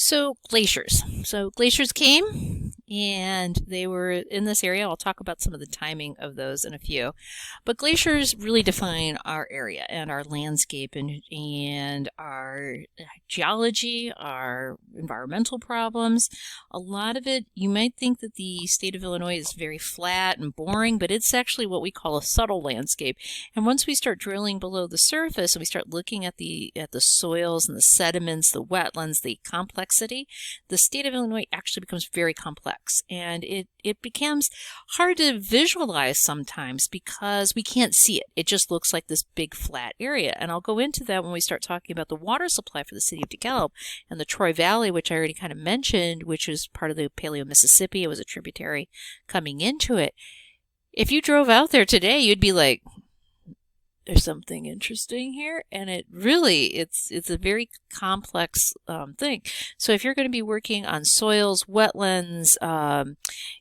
So glaciers. So glaciers came and they were in this area. I'll talk about some of the timing of those in a few. But glaciers really define our area and our landscape and our geology, our environmental problems. A lot of it, you might think that the state of Illinois is very flat and boring, but it's actually what we call a subtle landscape. And once we start drilling below the surface and we start looking at the soils and the sediments, the wetlands, the complexity, the state of Illinois actually becomes very complex, and it becomes hard to visualize sometimes because we can't see it. It just looks like this big flat area, and I'll go into that when we start talking about the water supply for the city of DeKalb and the Troy Valley, which I already kind of mentioned, which is part of the Paleo-Mississippi. It was a tributary coming into it. If you drove out there today, you'd be like, there's something interesting here, and it's a very complex thing. So if you're going to be working on soils, wetlands,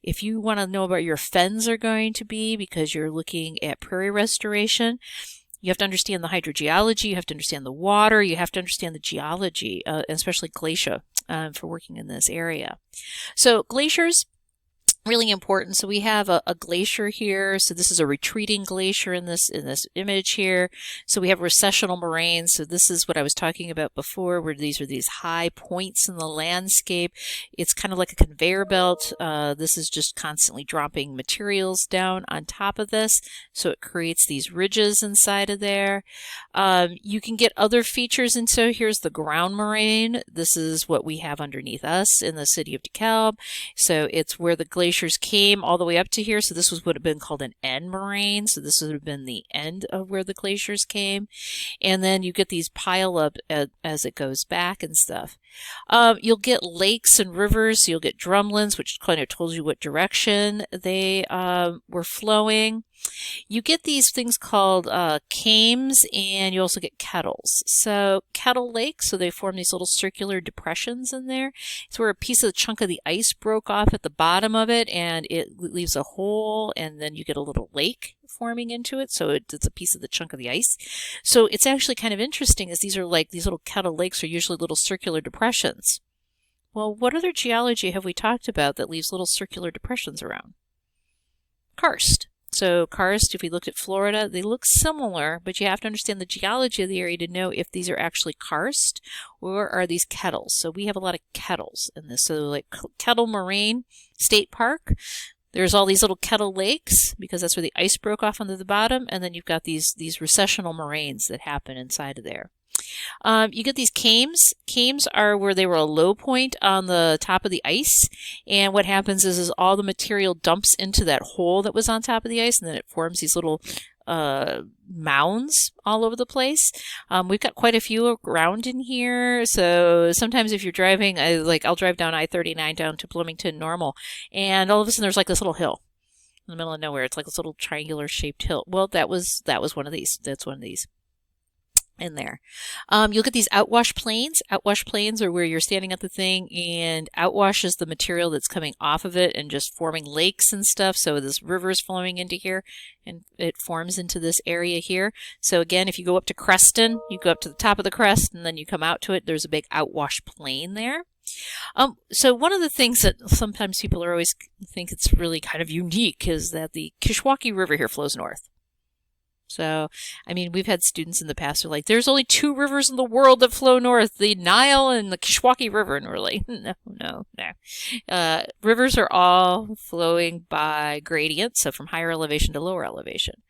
if you want to know about your fens are going to be because you're looking at prairie restoration, you have to understand the hydrogeology, you have to understand the water, you have to understand the geology, especially glacial, for working in this area. So glaciers, really important. So we have a glacier here. So this is a retreating glacier in this image here. So we have recessional moraines. So this is what I was talking about before, where these are these high points in the landscape. It's kind of like a conveyor belt. This is just constantly dropping materials down on top of this. So it creates these ridges inside of there. You can get other features. And so here's the ground moraine. This is what we have underneath us in the city of DeKalb. So it's where the glaciers came all the way up to here. So this would have been called an end moraine. So this would have been the end of where the glaciers came. And then you get these pile up as it goes back and stuff. You'll get lakes and rivers. You'll get drumlins, which kind of tells you what direction they were flowing. You get these things called kames, and you also get kettles. So kettle lakes, so they form these little circular depressions in there. It's where a piece of the chunk of the ice broke off at the bottom of it, and it leaves a hole, and then you get a little lake forming into it. So it's a piece of the chunk of the ice. So it's actually kind of interesting, as these are like these little kettle lakes are usually little circular depressions. Well, what other geology have we talked about that leaves little circular depressions around? Karst. So karst, if we looked at Florida, they look similar, but you have to understand the geology of the area to know if these are actually karst or are these kettles. So we have a lot of kettles in this. So like Kettle Moraine State Park, there's all these little kettle lakes because that's where the ice broke off onto the bottom, and then you've got these recessional moraines that happen inside of there. You get these kames. Kames are where they were a low point on the top of the ice, and what happens is all the material dumps into that hole that was on top of the ice, and then it forms these little mounds all over the place. We've got quite a few around in here, so sometimes if you're driving, I'll drive down I-39 down to Bloomington Normal, and all of a sudden there's like this little hill in the middle of nowhere. It's like this little triangular shaped hill. Well, that was one of these. That's one of these in there. You'll get these outwash plains. Outwash plains are where you're standing at the thing, and outwash is the material that's coming off of it and just forming lakes and stuff. So this river is flowing into here, and it forms into this area here. So again, if you go up to Creston, you go up to the top of the crest, and then you come out to it, there's a big outwash plain there. So one of the things that sometimes people are always think it's really kind of unique is that the Kishwaukee River here flows north. So, I mean, we've had students in the past who are like, there's only two rivers in the world that flow north, the Nile and the Kishwaukee River. And we're like, no. Rivers are all flowing by gradient, so from higher elevation to lower elevation.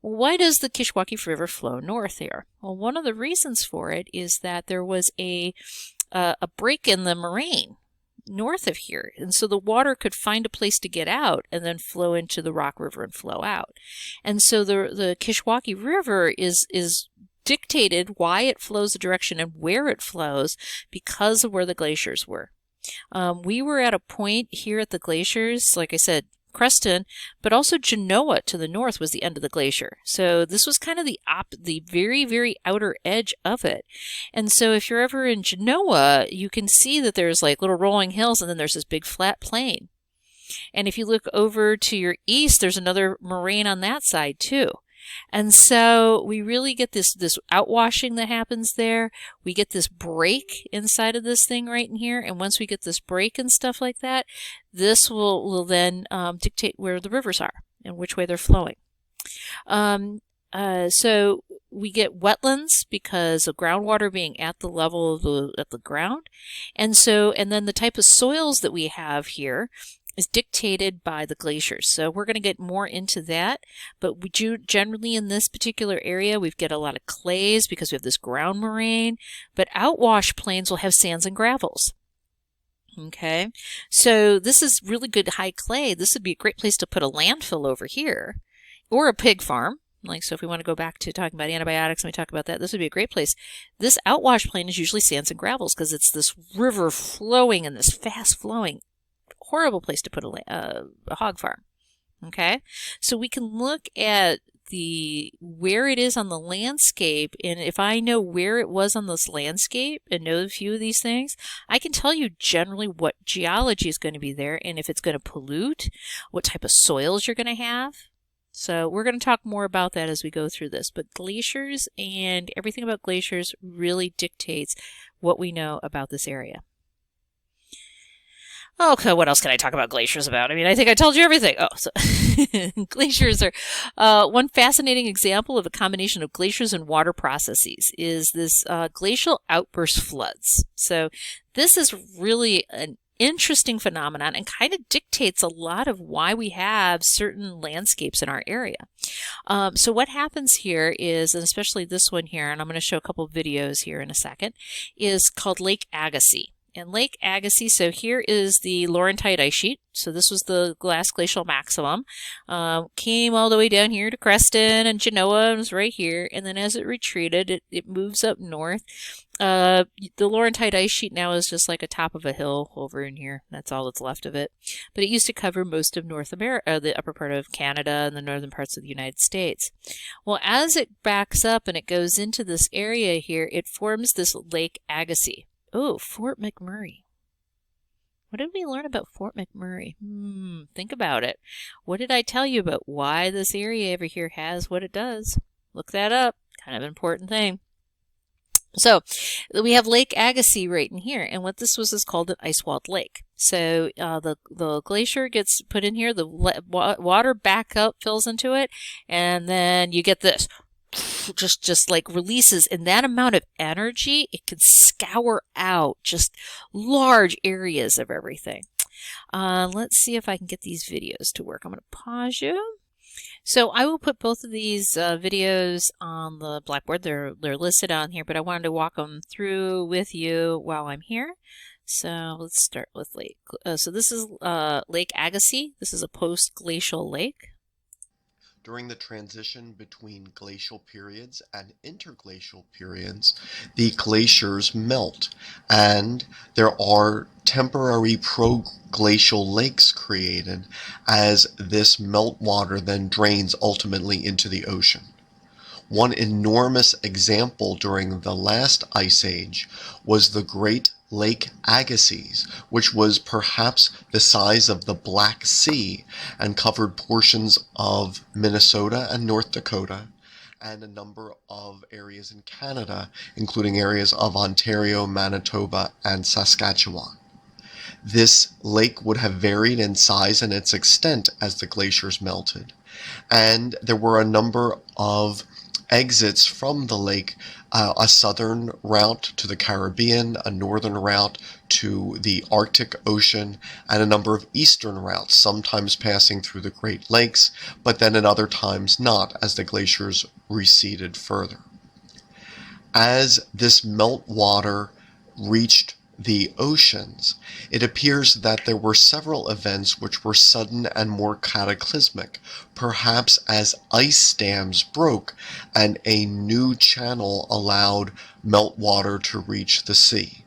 Well, why does the Kishwaukee River flow north here? Well, one of the reasons for it is that there was a break in the moraine north of here, and so the water could find a place to get out and then flow into the Rock River and flow out. And so the Kishwaukee River is dictated why it flows the direction and where it flows because of where the glaciers were. We were at a point here at the glaciers, like I said, Creston, but also Genoa to the north was the end of the glacier. So this was kind of the very, very outer edge of it. And so if you're ever in Genoa, you can see that there's like little rolling hills, and then there's this big flat plain. And if you look over to your east, there's another moraine on that side too. And so we really get this outwashing that happens there. We get this break inside of this thing right in here. And once we get this break and stuff like that, this will then dictate where the rivers are and which way they're flowing. So we get wetlands because of groundwater being at the level of the ground. And then the type of soils that we have here is dictated by the glaciers. So we're going to get more into that, but we do generally in this particular area, we've got a lot of clays because we have this ground moraine, but outwash plains will have sands and gravels. Okay, so this is really good high clay. This would be a great place to put a landfill over here or a pig farm. Like, so if we want to go back to talking about antibiotics and we talk about that, this would be a great place. This outwash plain is usually sands and gravels because it's this river flowing and this fast flowing, horrible place to put a hog farm. Okay, so we can look at where it is on the landscape, and if I know where it was on this landscape and know a few of these things, I can tell you generally what geology is going to be there and if it's going to pollute, what type of soils you're going to have. So we're going to talk more about that as we go through this, but glaciers and everything about glaciers really dictates what we know about this area. Okay, what else can I talk about glaciers about? I mean, I think I told you everything. Oh, so glaciers are one fascinating example of a combination of glaciers and water processes is this glacial outburst floods. So this is really an interesting phenomenon and kind of dictates a lot of why we have certain landscapes in our area. So what happens here is, and especially this one here, and I'm going to show a couple of videos here in a second, is called Lake Agassiz. And Lake Agassiz, so here is the Laurentide ice sheet. So this was the last glacial maximum. Came all the way down here to Creston and Genoa and was right here. And then as it retreated, it moves up north. The Laurentide ice sheet now is just like a top of a hill over in here. That's all that's left of it. But it used to cover most of North America, the upper part of Canada and the northern parts of the United States. Well, as it backs up and it goes into this area here, it forms this Lake Agassiz. Oh, Fort McMurray. What did we learn about Fort McMurray? Think about it. What did I tell you about why this area over here has what it does? Look that up. Kind of an important thing. So we have Lake Agassiz right in here, and what this was is called an ice-walled lake. So the glacier gets put in here, the water back up fills into it, and then you get this. Just like releases, and that amount of energy, it can scour out just large areas of everything. Let's see if I can get these videos to work. I'm going to pause you. So I will put both of these videos on the Blackboard. They're listed on here, but I wanted to walk them through with you while I'm here. So let's start with Lake. So this is Lake Agassiz. This is a post-glacial lake. During the transition between glacial periods and interglacial periods, the glaciers melt, and there are temporary proglacial lakes created as this meltwater then drains ultimately into the ocean. One enormous example during the last ice age was the Great Lake Agassiz, which was perhaps the size of the Black Sea and covered portions of Minnesota and North Dakota and a number of areas in Canada, including areas of Ontario, Manitoba, and Saskatchewan. This lake would have varied in size and its extent as the glaciers melted, and there were a number of exits from the lake, a southern route to the Caribbean, a northern route to the Arctic Ocean, and a number of eastern routes, sometimes passing through the Great Lakes, but then at other times not, as the glaciers receded further. As this meltwater reached the oceans, it appears that there were several events which were sudden and more cataclysmic, perhaps as ice dams broke and a new channel allowed meltwater to reach the sea.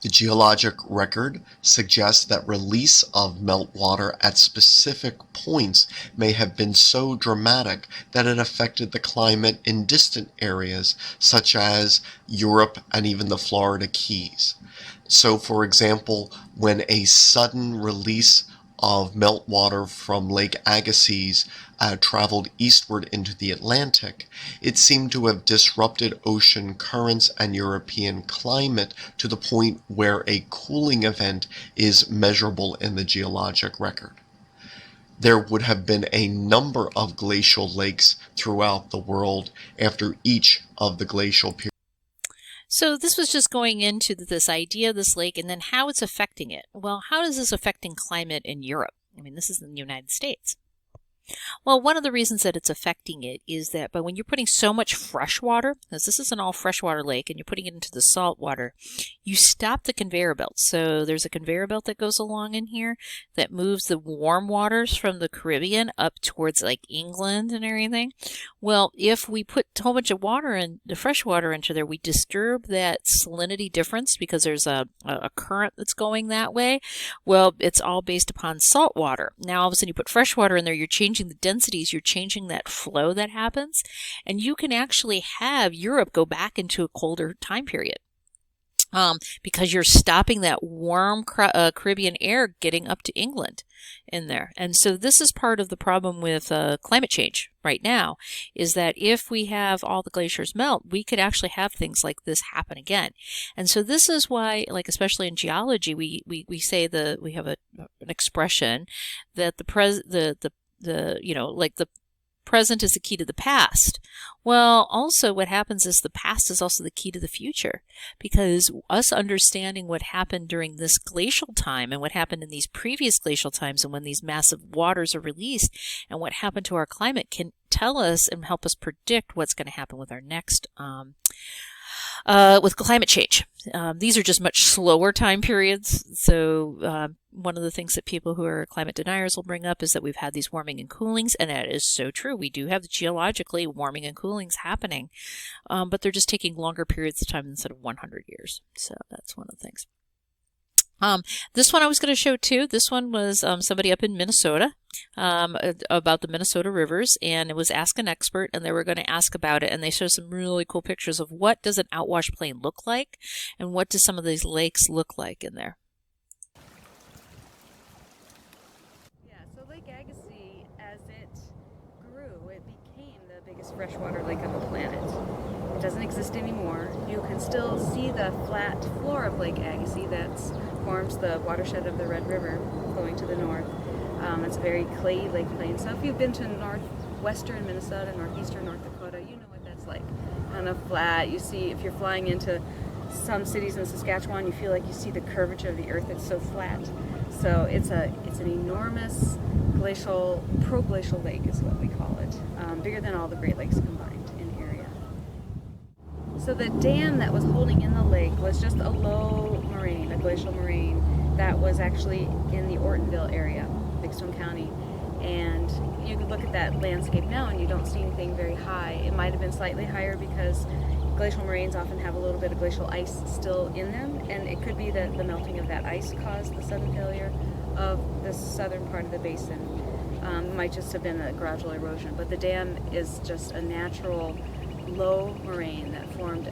The geologic record suggests that release of meltwater at specific points may have been so dramatic that it affected the climate in distant areas such as Europe and even the Florida Keys. So, for example, when a sudden release of meltwater from Lake Agassiz traveled eastward into the Atlantic, it seemed to have disrupted ocean currents and European climate to the point where a cooling event is measurable in the geologic record. There would have been a number of glacial lakes throughout the world after each of the glacial periods. So this was just going into this idea of this lake and then how it's affecting it. Well, how is this affecting climate in Europe? I mean, this is in the United States. Well, one of the reasons that it's affecting it is that when you're putting so much fresh water, because this is an all freshwater lake, and you're putting it into the salt water, you stop the conveyor belt. So there's a conveyor belt that goes along in here that moves the warm waters from the Caribbean up towards like England and everything. Well, if we put a whole bunch of water in, the fresh water into there, we disturb that salinity difference because there's a current that's going that way. Well, it's all based upon salt water. Now, all of a sudden, you put fresh water in there, you're changing the densities, you're changing that flow that happens, and you can actually have Europe go back into a colder time period because you're stopping that warm Caribbean air getting up to England in there. And so this is part of the problem with climate change right now, is that if we have all the glaciers melt, we could actually have things like this happen again. And so this is why, like especially in geology, we say we have an expression that the present is the key to the past. Well, also what happens is the past is also the key to the future, because us understanding what happened during this glacial time and what happened in these previous glacial times and when these massive waters are released and what happened to our climate can tell us and help us predict what's going to happen with our next with climate change. These are just much slower time periods. So one of the things that people who are climate deniers will bring up is that we've had these warming and coolings, and that is so true. We do have geologically warming and coolings happening, but they're just taking longer periods of time instead of 100 years. So that's one of the things. This one I was going to show too. This one was somebody up in Minnesota about the Minnesota rivers, and it was Ask an Expert, and they were going to ask about it, and they showed some really cool pictures of what does an outwash plain look like and what do some of these lakes look like in there. Yeah, so Lake Agassiz, as it grew, it became the biggest freshwater lake on the planet. It doesn't exist anymore. You can still see the flat floor of Lake Agassiz that forms the watershed of the Red River flowing to the north. It's a very clayey lake plain. So if you've been to northwestern Minnesota, northeastern North Dakota, you know what that's like. Kind of flat. You see, if you're flying into some cities in Saskatchewan, you feel like you see the curvature of the earth. It's so flat. So it's an enormous proglacial lake is what we call it. Bigger than all the Great Lakes combined in area. So the dam that was holding in the lake was just a low moraine, a glacial moraine that was actually in the Ortonville area, Big Stone County. And you could look at that landscape now and you don't see anything very high. It might have been slightly higher because glacial moraines often have a little bit of glacial ice still in them, and it could be that the melting of that ice caused the sudden failure of the southern part of the basin. It might just have been a gradual erosion, but the dam is just a natural low moraine that formed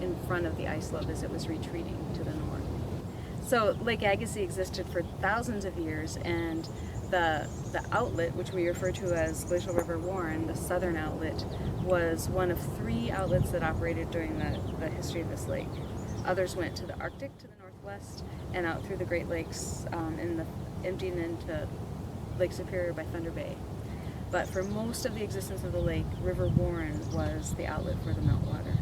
in front of the ice slope as it was retreating to the north. So Lake Agassiz existed for thousands of years, and the outlet, which we refer to as Glacial River Warren, the southern outlet, was one of 3 outlets that operated during the history of this lake. Others went to the Arctic to the northwest and out through the Great Lakes emptying into Lake Superior by Thunder Bay. But for most of the existence of the lake, River Warren was the outlet for the meltwater.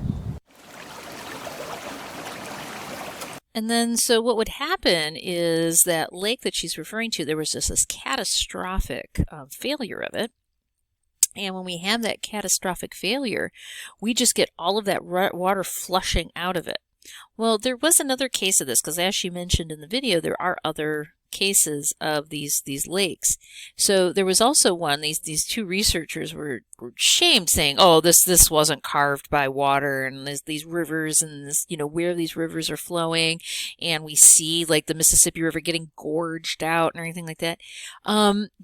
And then, so what would happen is that lake that she's referring to, there was just this catastrophic failure of it. And when we have that catastrophic failure, we just get all of that water flushing out of it. Well, there was another case of this, because as she mentioned in the video, there are other cases of these lakes. So there was also one, these 2 researchers were shamed, saying, oh, this wasn't carved by water, and there's these rivers, and this, where these rivers are flowing, and we see like the Mississippi River getting gorged out and everything like that.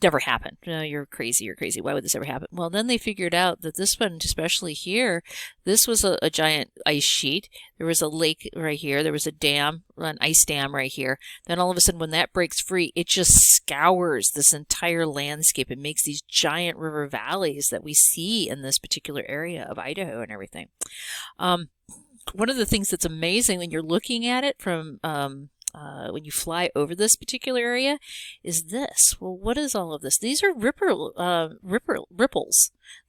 Never happened. No, you're crazy. Why would this ever happen? Well, then they figured out that this one, especially here, this was a giant ice sheet. There was a lake right here. There was a dam, an ice dam right here. Then all of a sudden, when that breaks breaks free, it just scours this entire landscape and makes these giant river valleys that we see in this particular area of Idaho and everything. One of the things that's amazing when you're looking at it from when you fly over this particular area is this. Well, what is all of this? These are ripples.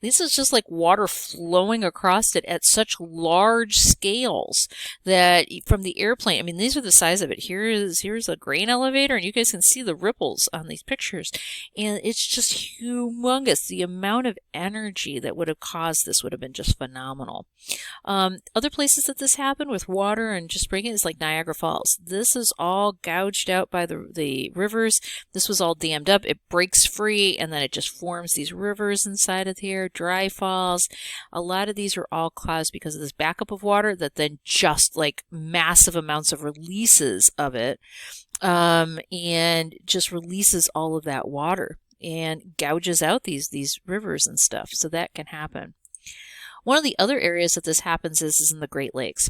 This is just like water flowing across it at such large scales that from the airplane, I mean, these are the size of it. Here's a grain elevator, and you guys can see the ripples on these pictures. And it's just humongous. The amount of energy that would have caused this would have been just phenomenal. Other places that this happened with water and just breaking is like Niagara Falls. This is all gouged out by the rivers. This was all dammed up. It breaks free, and then it just forms these rivers inside of here, dry falls. A lot of these are all caused because of this backup of water that then just like massive amounts of releases of it, and just releases all of that water and gouges out these rivers and stuff. So that can happen. One of the other areas that this happens is in the Great Lakes.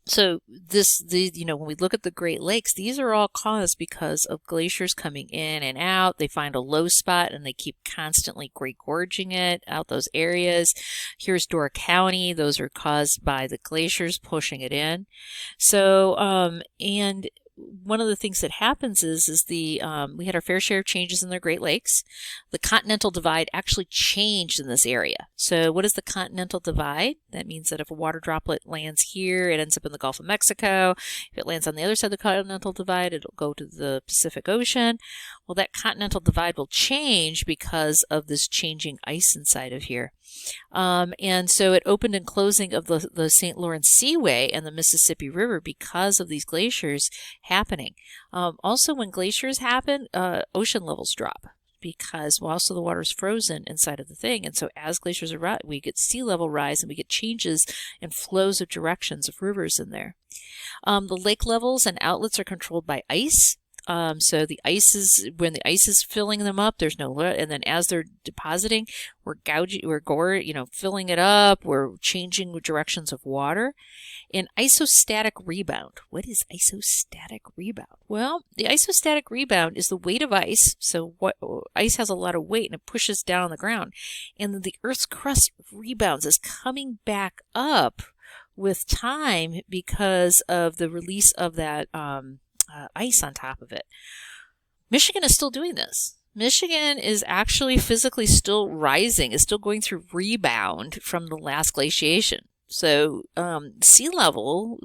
So when we look at the Great Lakes, these are all caused because of glaciers coming in and out. They find a low spot and they keep constantly great gorging it out those areas. Here's Door County. Those are caused by the glaciers pushing it in. So, and one of the things that happens is we had our fair share of changes in the Great Lakes. The continental divide actually changed in this area. So what is the continental divide? That means that if a water droplet lands here, it ends up in the Gulf of Mexico. If it lands on the other side of the continental divide, it'll go to the Pacific Ocean. Well, that continental divide will change because of this changing ice inside of here. And so it opened and closing of the St. Lawrence Seaway and the Mississippi River because of these glaciers happening. Also, when glaciers happen, ocean levels drop because also the water is frozen inside of the thing. And so as glaciers arise, we get sea level rise and we get changes in flows of directions of rivers in there. The lake levels and outlets are controlled by ice. So the ice is, when the ice is filling them up, there's no, and then as they're depositing, we're filling it up, we're changing directions of water. And isostatic rebound. What is isostatic rebound? Well, the isostatic rebound is the weight of ice. So ice has a lot of weight and it pushes down on the ground. And then the Earth's crust rebounds, is coming back up with time because of the release of that ice on top of it. Michigan is still doing this. Michigan is actually physically still rising, is still going through rebound from the last glaciation. So sea level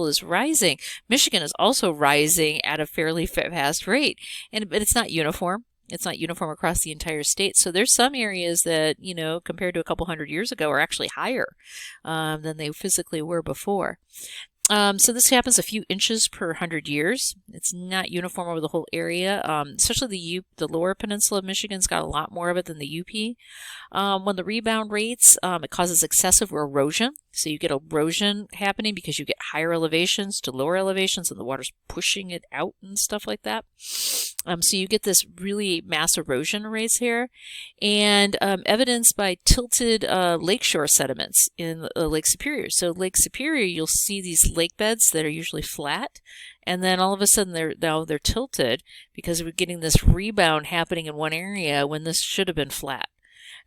is rising. Michigan is also rising at a fairly fast rate, but it's not uniform. It's not uniform across the entire state. So there's some areas that, compared to a couple hundred years ago, are actually higher than they physically were before. So this happens a few inches per 100 years. It's not uniform over the whole area. Especially the lower peninsula of Michigan's got a lot more of it than the UP. When the rebound rates, it causes excessive erosion. So you get erosion happening because you get higher elevations to lower elevations and the water's pushing it out and stuff like that. So you get this really mass erosion rates here, and evidenced by tilted lakeshore sediments in Lake Superior. So Lake Superior, you'll see these lake beds that are usually flat, and then all of a sudden they're tilted because we're getting this rebound happening in one area when this should have been flat.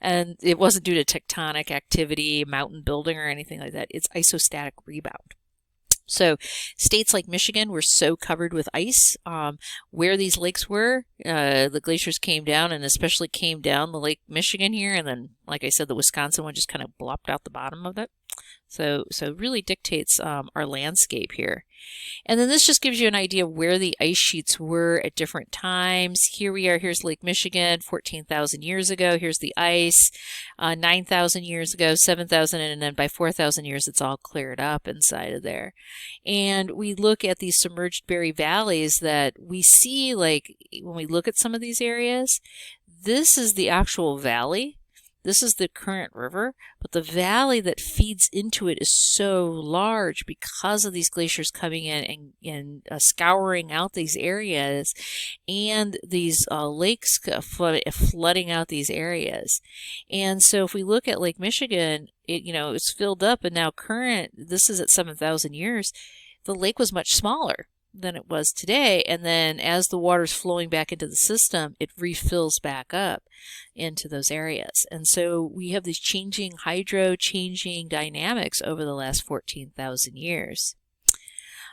And it wasn't due to tectonic activity, mountain building, or anything like that. It's isostatic rebound. So states like Michigan were so covered with ice. Where these lakes were, the glaciers came down, and especially came down the Lake Michigan here. And then, like I said, the Wisconsin one just kind of blopped out the bottom of it. So really dictates our landscape here. And then this just gives you an idea of where the ice sheets were at different times. Here we are. Here's Lake Michigan 14,000 years ago. Here's the ice 9,000 years ago, 7,000, and then by 4,000 years it's all cleared up inside of there. And we look at these submerged berry valleys that we see, like when we look at some of these areas, this is the actual valley. This is the current river, but the valley that feeds into it is so large because of these glaciers coming in and scouring out these areas, and these lakes flooding out these areas. And so if we look at Lake Michigan, it's filled up, and now this is at 7,000 years. The lake was much smaller. than it was today. And then as the water's flowing back into the system, it refills back up into those areas. And so we have these changing dynamics over the last 14,000 years.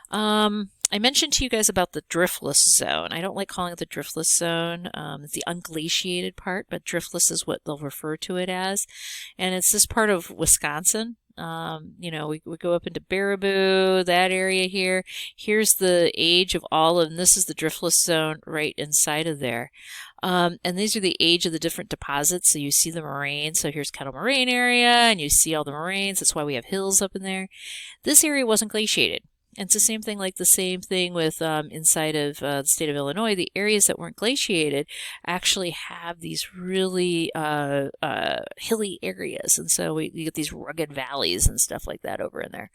I mentioned to you guys about the driftless zone. I don't like calling it the driftless zone. It's the unglaciated part, but driftless is what they'll refer to it as. And it's this part of Wisconsin. We go up into Baraboo, that area here. Here's the age of and this is the driftless zone right inside of there. And these are the age of the different deposits. So you see the moraine. So here's Kettle Moraine area, and you see all the moraines. That's why we have hills up in there. This area wasn't glaciated. And it's the same thing with inside of the state of Illinois. The areas that weren't glaciated actually have these really hilly areas. And so you get these rugged valleys and stuff like that over in there.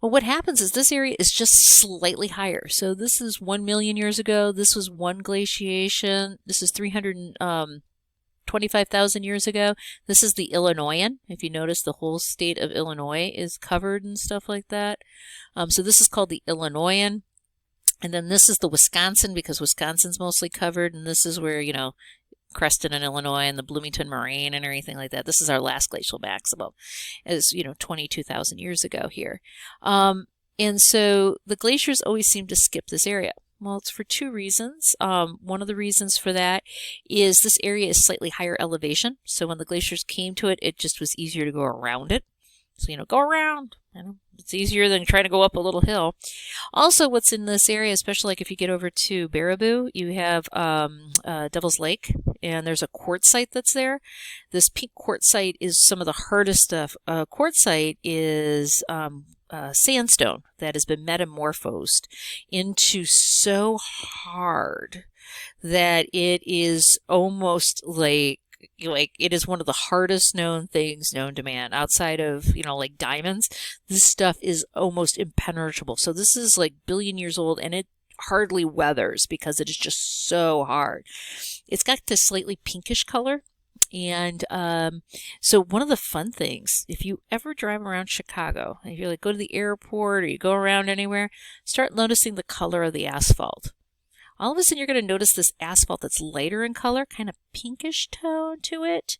Well, what happens is this area is just slightly higher. So this is 1 million years ago. This was one glaciation. This is 325,000 years ago. This is the Illinoisan. If you notice, the whole state of Illinois is covered and stuff like that. So this is called the Illinoisan. And then this is the Wisconsin, because Wisconsin's mostly covered. And this is where, Creston in Illinois and the Bloomington Moraine and everything like that. This is our last glacial maximum, as 22,000 years ago here. And so the glaciers always seem to skip this area. Well, it's for two reasons. One of the reasons for that is this area is slightly higher elevation. So when the glaciers came to it, it just was easier to go around it. So, go around. It's easier than trying to go up a little hill. Also, what's in this area, especially like if you get over to Baraboo, you have Devil's Lake, and there's a quartzite that's there. This pink quartzite is some of the hardest stuff. Quartzite is sandstone that has been metamorphosed into so hard that it is almost like it is one of the hardest known things known to man outside of, like diamonds. This stuff is almost impenetrable. So this is like billion years old, and it hardly weathers because it is just so hard. It's got this slightly pinkish color. And so one of the fun things, if you ever drive around Chicago, if you go to the airport or you go around anywhere, start noticing the color of the asphalt. All of a sudden you're going to notice this asphalt that's lighter in color, kind of pinkish tone to it,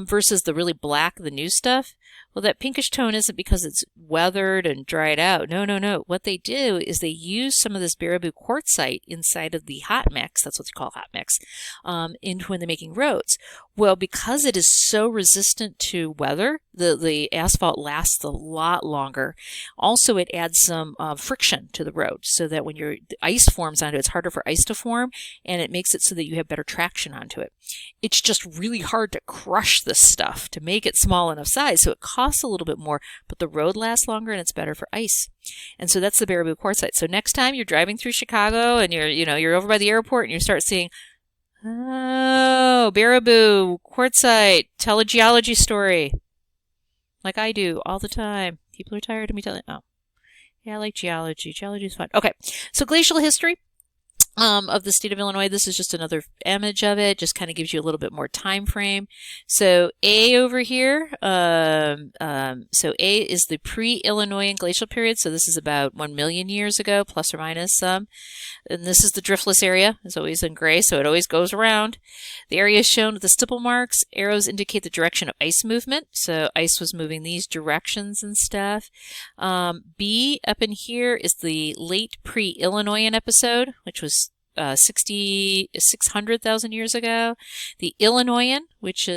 versus the really black, the new stuff. Well, that pinkish tone isn't because it's weathered and dried out. No. What they do is they use some of this Baraboo quartzite inside of the hot mix, that's what they call hot mix, when they're making roads. Well, because it is so resistant to weather, the asphalt lasts a lot longer. Also, it adds some friction to the road so that when the ice forms onto it, it's harder for ice to form, and it makes it so that you have better traction onto it. It's just really hard to crush this stuff to make it small enough size, so it costs a little bit more, but the road lasts longer and it's better for ice. And so that's the Baraboo quartzite. So next time you're driving through Chicago and you're over by the airport and you start seeing, oh, Baraboo quartzite, tell a geology story. Like I do all the time. People are tired of me telling, oh, yeah, I like geology. Geology is fun. Okay, so glacial history of the state of Illinois. This is just another image of it. Just kind of gives you a little bit more time frame. So A over here, so A is the pre-Illinoisan glacial period. So this is about 1 million years ago, plus or minus some. And this is the driftless area. It's always in gray, so it always goes around. The area is shown with the stipple marks. Arrows indicate the direction of ice movement. So ice was moving these directions and stuff. B up in here is the late pre-Illinoisan episode, which was 600,000 years ago. The Illinoisan, which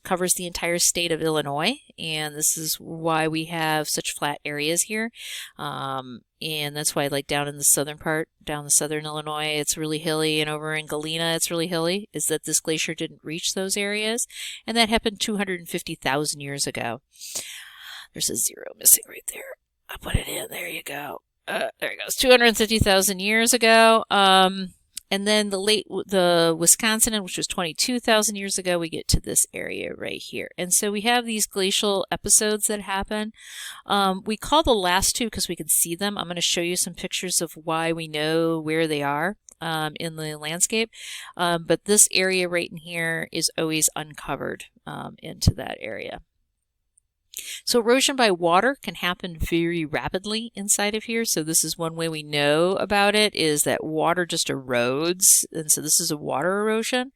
covers the entire state of Illinois, and this is why we have such flat areas here. And that's why, like down in the southern part, down the southern Illinois, it's really hilly, and over in Galena, it's really hilly, is that this glacier didn't reach those areas, and that happened 250,000 years ago. There's a zero missing right there. I'll put it in. There you go. There it goes. 250,000 years ago. And then the Wisconsin, which was 22,000 years ago, we get to this area right here. And so we have these glacial episodes that happen. We call the last two because we can see them. I'm going to show you some pictures of why we know where they are in the landscape. But this area right in here is always uncovered into that area. So erosion by water can happen very rapidly inside of here. So this is one way we know about it, is that water just erodes. And so this is a water erosion.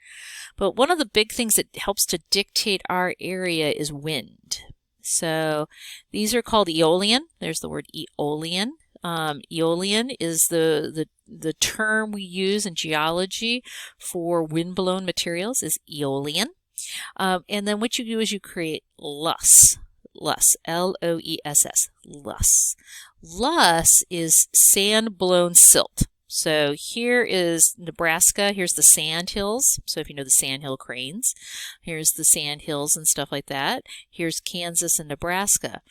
But one of the big things that helps to dictate our area is wind. So these are called aeolian. There's the word aeolian. Aeolian is the term we use in geology for wind-blown materials is aeolian. And then what you do is you create loess. Loess, L-O-E-S-S, loess. Loess is sand-blown silt. So here is Nebraska. Here's the sand hills. So if you know the sandhill cranes, here's the sand hills and stuff like that. Here's Kansas and Nebraska.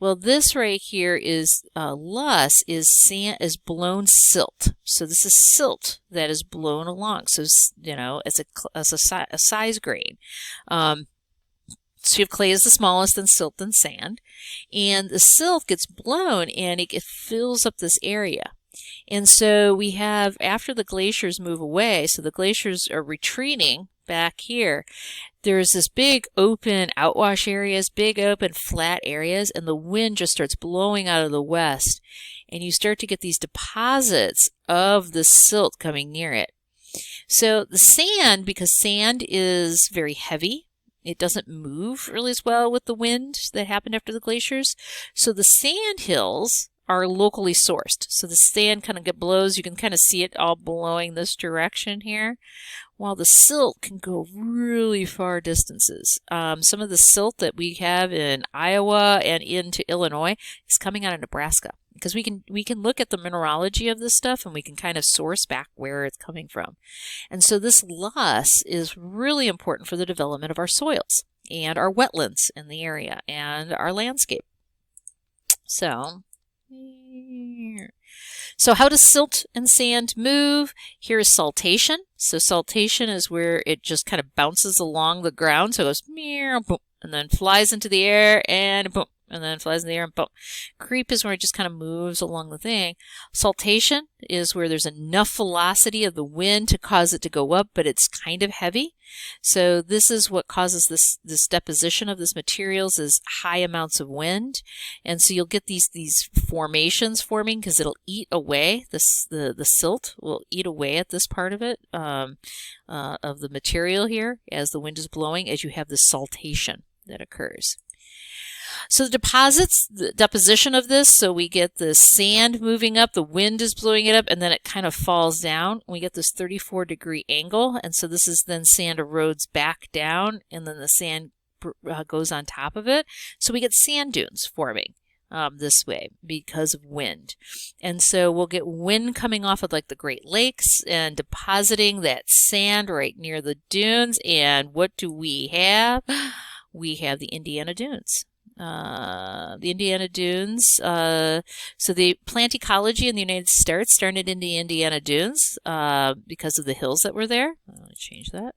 Well, this right here is loess is sand is blown silt. So this is silt that is blown along. So you know it's a size grain. So you have clay is the smallest, then silt, then sand. And the silt gets blown and it fills up this area. And so we have, after the glaciers move away, so the glaciers are retreating back here, there's this big open outwash areas, big open flat areas, and the wind just starts blowing out of the west. And you start to get these deposits of the silt coming near it. So the sand, because sand is very heavy, it doesn't move really as well with the wind that happened after the glaciers. So the sand hills are locally sourced. So the sand kind of blows. You can kind of see it all blowing this direction here, while the silt can go really far distances. Some of the silt that we have in Iowa and into Illinois is coming out of Nebraska, because we can look at the mineralogy of this stuff and we can kind of source back where it's coming from. And so this loess is really important for the development of our soils and our wetlands in the area and our landscape. So how does silt and sand move? Here is saltation. So saltation is where it just kind of bounces along the ground. So it goes meow, boom, and then flies into the air and boom, and then flies in the air and boom. Creep is where it just kind of moves along the thing. Saltation is where there's enough velocity of the wind to cause it to go up, but it's kind of heavy. So this is what causes this deposition of this materials is high amounts of wind. And so you'll get these formations forming because it'll eat away, the silt will eat away at this part of it, of the material here as the wind is blowing, as you have this saltation that occurs. So the deposits, the deposition of this, so we get the sand moving up, the wind is blowing it up, and then it kind of falls down. We get this 34-degree angle, and so this is then sand erodes back down, and then the sand goes on top of it. So we get sand dunes forming this way because of wind. And so we'll get wind coming off of like the Great Lakes and depositing that sand right near the dunes. And what do we have? We have the Indiana Dunes. The Indiana Dunes. So the plant ecology in the United States started in the Indiana Dunes because of the hills that were there. Let me change that.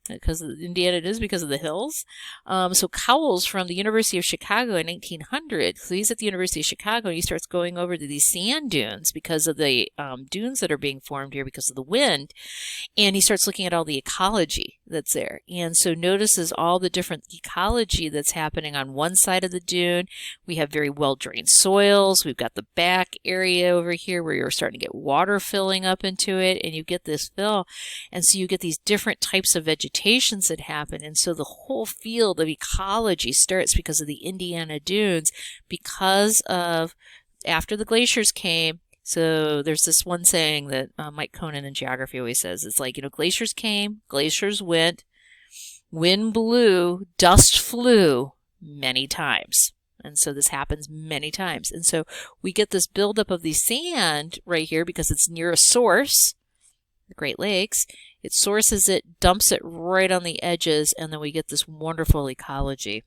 Because of Indiana Dunes, because of the hills. So Cowles from the University of Chicago in 1900, so he's at the University of Chicago, and he starts going over to these sand dunes because of the dunes that are being formed here because of the wind, and he starts looking at all the ecology that's there. And so notices all the different ecology that's happening on one side of the dune. We have very well-drained soils. We've got the back area over here where you're starting to get water filling up into it, and you get this fill. And so you get these different types of vegetations that happen. And so the whole field of ecology starts because of the Indiana Dunes, because of after the glaciers came. So there's this one saying that Mike Conan in geography always says, it's like, glaciers came, glaciers went, wind blew, dust flew many times. And so this happens many times. And so we get this buildup of the sand right here because it's near a source, the Great Lakes. It sources it, dumps it right on the edges, and then we get this wonderful ecology.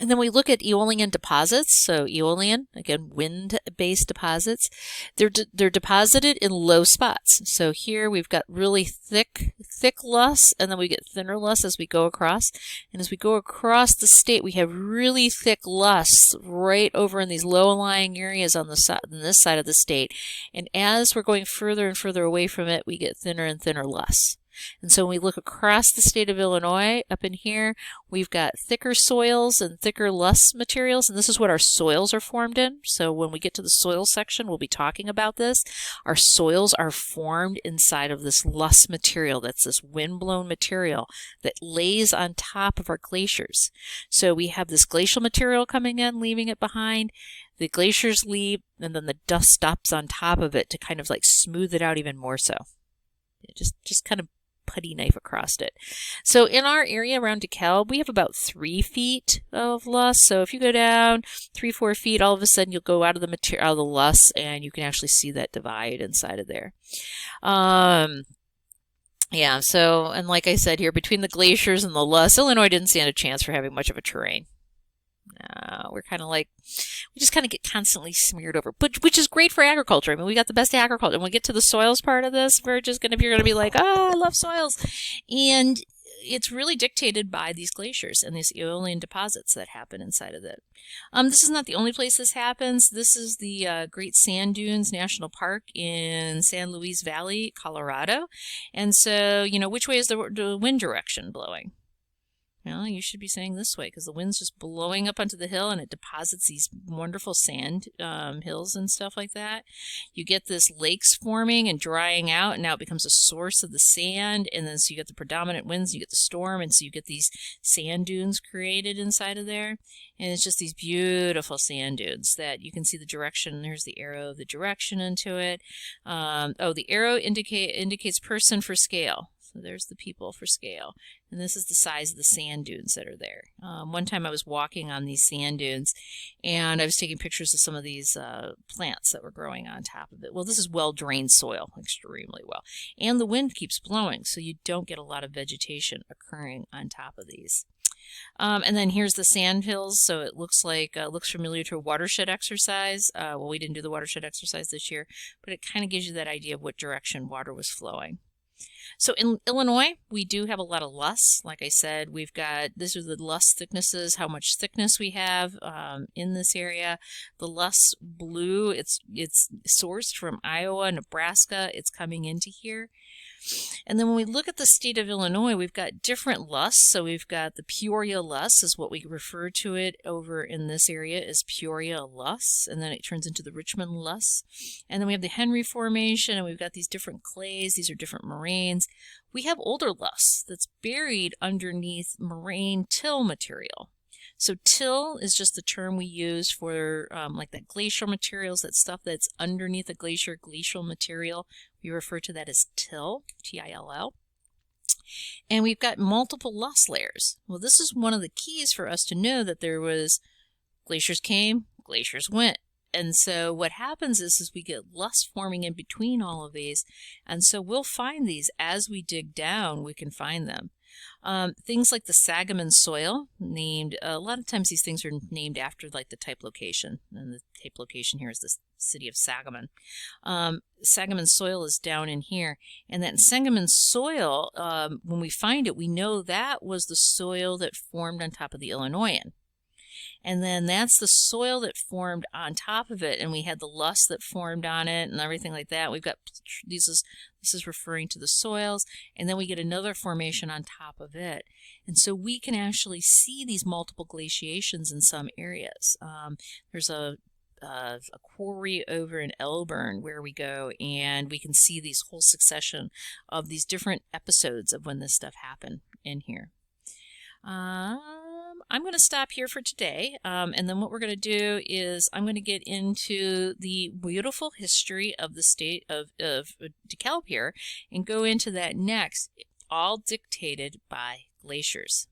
And then we look at aeolian deposits. So aeolian, again, wind-based deposits. They're deposited in low spots. So here we've got really thick loess, and then we get thinner loess as we go across. And as we go across the state, we have really thick loess right over in these low-lying areas on this side of the state. And as we're going further and further away from it, we get thinner and thinner loess. And so when we look across the state of Illinois, up in here, we've got thicker soils and thicker loess materials, and this is what our soils are formed in. So when we get to the soil section, we'll be talking about this. Our soils are formed inside of this loess material. That's this wind-blown material that lays on top of our glaciers. So we have this glacial material coming in, leaving it behind. The glaciers leave, and then the dust stops on top of it to kind of like smooth it out even more so. Just kind of putty knife across it. So in our area around DeKalb, we have about 3 feet of loess. So if you go down 3-4 feet, all of a sudden you'll go out of the material, out of the loess, and you can actually see that divide inside of there. Yeah. So, and like I said here, between the glaciers and the loess, Illinois didn't stand a chance for having much of a terrain. We're kind of like, we just kind of get constantly smeared over, but which is great for agriculture. I mean, we got the best agriculture. When we get to the soils part of this, you're going to be like, oh, I love soils. And it's really dictated by these glaciers and these Aeolian deposits that happen inside of it. This is not the only place this happens. This is the Great Sand Dunes National Park in San Luis Valley, Colorado. And so, which way is the wind direction blowing? Well, you should be saying this way because the wind's just blowing up onto the hill and it deposits these wonderful sand hills and stuff like that. You get this lakes forming and drying out, and now it becomes a source of the sand. And then so you get the predominant winds, you get the storm, and so you get these sand dunes created inside of there. And it's just these beautiful sand dunes that you can see the direction. There's the arrow of the direction into it. The arrow indicates person for scale. So there's the people for scale. And this is the size of the sand dunes that are there. One time I was walking on these sand dunes and I was taking pictures of some of these plants that were growing on top of it. Well, this is well-drained soil, extremely well. And the wind keeps blowing, so you don't get a lot of vegetation occurring on top of these. And then here's the sand hills, so it looks like looks familiar to a watershed exercise. Well, we didn't do the watershed exercise this year, but it kind of gives you that idea of what direction water was flowing. So in Illinois, we do have a lot of loess. Like I said, we've got, these are the loess thicknesses, how much thickness we have in this area. The loess blue, it's sourced from Iowa, Nebraska. It's coming into here. And then when we look at the state of Illinois, we've got different loess. So we've got the Peoria loess is what we refer to it over in this area as Peoria loess. And then it turns into the Richmond loess. And then we have the Henry Formation, and we've got these different clays. These are different moraines. We have older loess that's buried underneath moraine till material. So till is just the term we use for like that glacial materials, that stuff that's underneath a glacier, glacial material. We refer to that as till, T-I-L-L. And we've got multiple loess layers. Well, this is one of the keys for us to know that there was glaciers came, glaciers went. And so what happens is we get loess forming in between all of these. And so we'll find these as we dig down, we can find them. Things like the Sangamon soil, named, a lot of times these things are named after like the type location, and the type location here is the city of Sangamon. Sangamon soil is down in here, and that Sangamon soil, when we find it, we know that was the soil that formed on top of the Illinoisan. And then that's the soil that formed on top of it, and we had the loess that formed on it and everything like that. We've got this is referring to the soils, and then we get another formation on top of it. And so we can actually see these multiple glaciations in some areas. There's a quarry over in Elburn where we go and we can see these whole succession of these different episodes of when this stuff happened in here. I'm going to stop here for today, and then what we're going to do is I'm going to get into the beautiful history of the state of DeKalb here and go into that next, all dictated by glaciers.